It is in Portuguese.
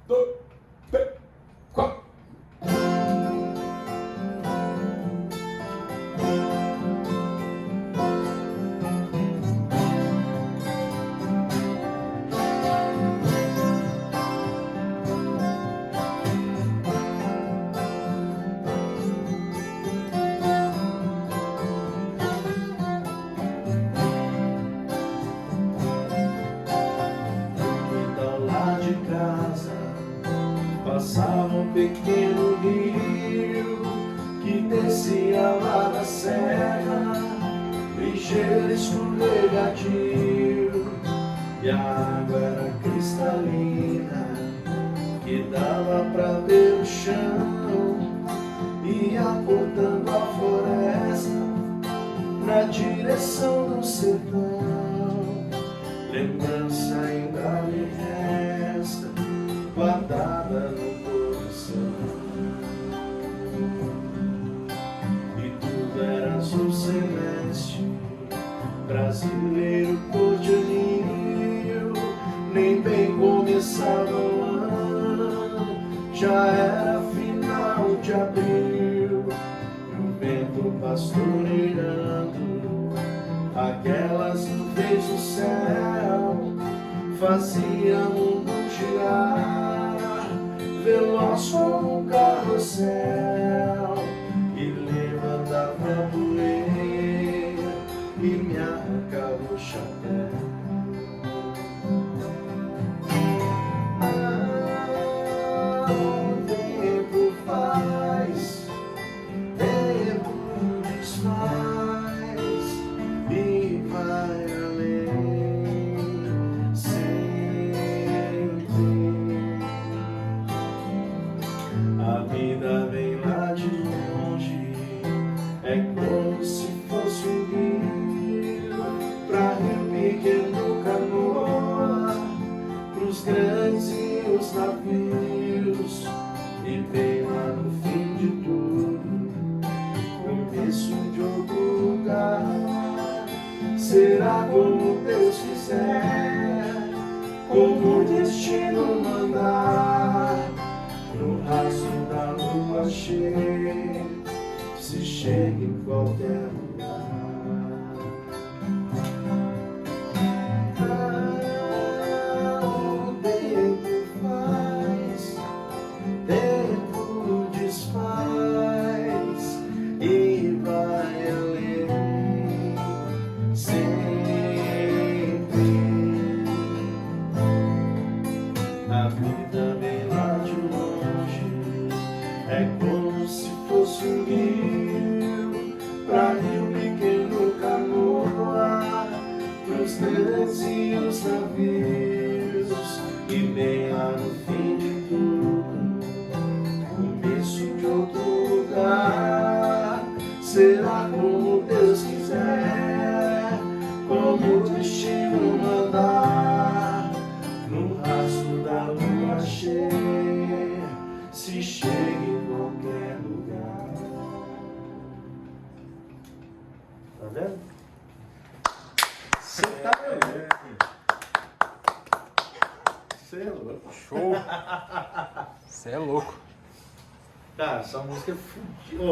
dois, três, quatro. Passava um pequeno rio que descia lá da serra, ligeiro escorregadio, e a água era cristalina, que dava pra ver o chão, ia cortando a floresta na direção do sertão. Lembrança ainda me resta, guardada no coração, e tudo era azul celeste, brasileiro cor de anil. Nem bem começava o ano, já era final de abril, e o vento pastoreando aquelas nuvens no céu fazia o mundo girar, veloz como um carrossel, e levantava a poeira e me arrancava o chapéu. O tempo faz, tempo desfaz e vai além sempre. A vida vem lá de longe, é como se fosse um rio, pra rio pequeno canoa, pros grandes e os navios, e bem lá no fim de tudo, começo de outro lugar. Será como Deus quiser, como o destino mandar, no rastro da lua cheia, se chega em qualquer lugar. O tempo faz, tempo desfaz e vai além sempre. A vida vem lá de longe, é como se fosse um rio, pra rio pequeno canoa, pros grandes e os navios, e bem lá no fim de tudo, começo de outro lugar. Será como Deus quiser, como o destino mandar, no rastro da lua cheia, se chega em qualquer lugar. Tá vendo? Você tá vendo? Você é louco. Show! Você é louco. Cara, essa música é fudida.